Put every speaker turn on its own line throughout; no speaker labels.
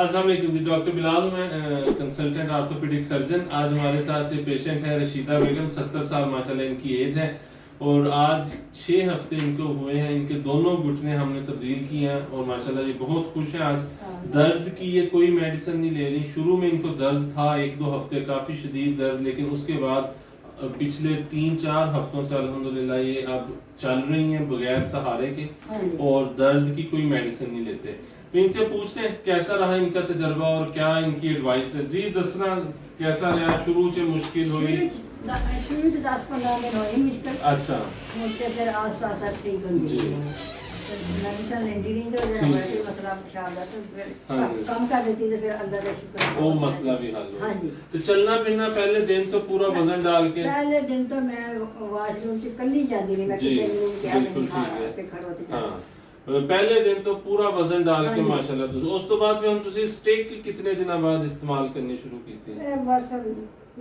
अस्सलाम वालेकुम जी, डॉक्टर बिलाल हूँ मैं, कंसल्टेंट आर्थोपेडिक सर्जन। आज हमारे साथ ये पेशेंट है रशीदा बेगम, 70 साल माशाल्लाह इनकी एज है और आज 6 हफ्ते इनको हुए हैं। इनके दोनों घुटने हमने तब्दील किए हैं और माशाल्लाह ये बहुत खुश है आज। दर्द की ये कोई मेडिसिन नहीं ले रही। शुरू में इनको दर्द था 1-2 हफ्ते, काफ़ी शदीद दर्द, लेकिन उसके बाद पिछले 3-4 हफ्तों से अल्हम्दुलिल्लाह ये अब चल रही हैं बगैर सहारे के और दर्द की कोई मेडिसिन नहीं लेते। तो इनसे पूछते हैं कैसा रहा इनका तजर्बा और क्या इनकी एडवाइस है। जी दसना कैसा रहा? शुरू से मुश्किल हुई?
शुरू से 10-15 दिन हुई मुश्किल।
अच्छा,
मुझसे फिर आस्ता ठीक हो
जी।
गई। मेडिसिन लेती रही तो जरा वैसे मसला शायद तो फिर कम कर देती तो फिर अल्लाह का शुक्र
वो मसला भी हल हो।
हाँ जी।
तो चलना फिरना पहले दिन तो पूरा वजन डाल के?
पहले दिन तो मैं वाशरूम से कल ही जाती रही, मैं
जी,
किसी ने क्या
बिल्कुल
नहीं
ठीक है।
के खड़ोती
हाँ, पहले दिन तो पूरा वजन डाल के
हाँ जी।
माशाल्लाह। उस तो बाद फिर हम तुसी स्टिक कितने दिनों बाद इस्तेमाल करनी शुरू की थी?
बस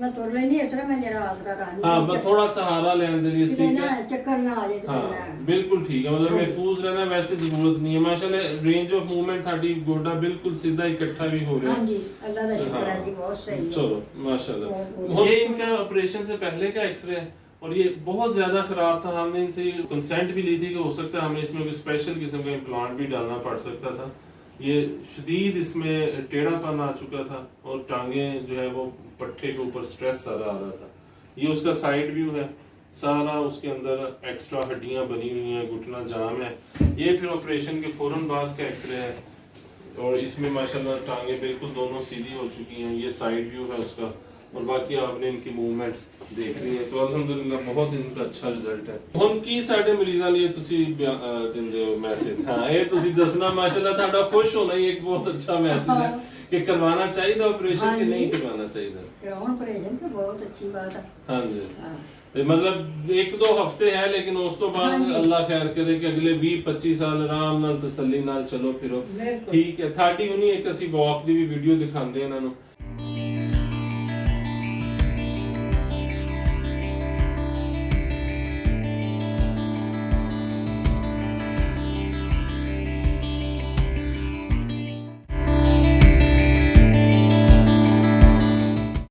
मैं तुर लेनी है सर, मैं जरा आसरा रहा
हाँ, बस थोड़ा सहारा लेने के लिए
किसी
स्टिक
ना
है।
चक्कर ना आ जाए तो
हाँ,
मैं
बिल्कुल ठीक है। मतलब
हाँ जी।
महफूज रहना, वैसे जरूरत नहीं है माशाल्लाह। रेंज ऑफ मूवमेंट थाडी गोडा बिल्कुल सीधा इकट्ठा भी हो रहा
हाँ
है।
जी, अल्लाह का शुक्र है
हाँ।
जी, बहुत सही है।
चलो माशाल्लाह।
बहुत-
ये इनका ऑपरेशन से पहले का एक्सरे है और ये बहुत ज्यादा खराब था। हमने इनसे कंसेंट भी ली थी कि हो सकता है हमें इसमें कोई स्पेशल किस्म का इम्प्लांट भी डालना पड़ सकता था। ये शदीद इसमें टेढ़ापन आ चुका था और टांगे जो है वो पट्टे के ऊपर स्ट्रेस सारा आ रहा था। ये उसका साइड व्यू है, सारा उसके अंदर एक्स्ट्रा हड्डियां बनी हुई हैं, घुटना जाम है। ये फिर ऑपरेशन के फौरन बाद का एक्सरे है और इसमें माशाल्लाह टांगे बिल्कुल दोनों सीधी हो चुकी हैं। ये साइड व्यू है उसका और बाकी आपने इनकी मूवमेंट्स देख रही हैं। तो अल्हम्दुलिल्लाह बहुत इनका अच्छा रिजल्ट है। ਹੁਣ ਕੀ ਸਾਡੇ ਮਰੀਜ਼ਾਂ ਲਈ ਤੁਸੀਂ ਦਿੰਦੇ ਹੋ ਮੈਸੇਜ? हाँ, ये ਤੁਸੀਂ ਦੱਸਣਾ ਮਾਸ਼ਾਅੱਲਾ ਤੁਹਾਡਾ ਖੁਸ਼ ਹੋਣਾ ही एक बहुत अच्छा मैसेज है कि करवाना चाहिए ऑपरेशन
हाँ
कि
जी।
नहीं करवाना चाहिए।
कराउन ऑपरेशन तो बहुत अच्छी बात है।
हाँ जी।
हाँ।
ਤੇ ਮਤਲਬ 1-2 ਹਫ਼ਤੇ ਹੈ, ਲੇਕਿਨ ਉਸ ਤੋਂ ਬਾਅਦ
ਹਾਂਜੀ।
ਅੱਲਾਹ ਖੈਰ ਕਰੇ ਕਿ ਅਗਲੇ 20-25 ਸਾਲ ਆਰਾਮ ਨਾਲ ਤਸੱਲੀ ਨਾਲ ਚਲੋ ਫਿਰੋ।
ਬਿਲਕੁਲ।
ਠੀਕ ਹੈ। ਤੁਹਾਡੀ ਹੁਣੀ ਇੱਕ ਅਸੀਂ ਵਾਕ ਦੀ ਵੀ ਵੀਡੀਓ ਦਿਖਾਉਂਦੇ ਇਹਨਾਂ ਨੂੰ।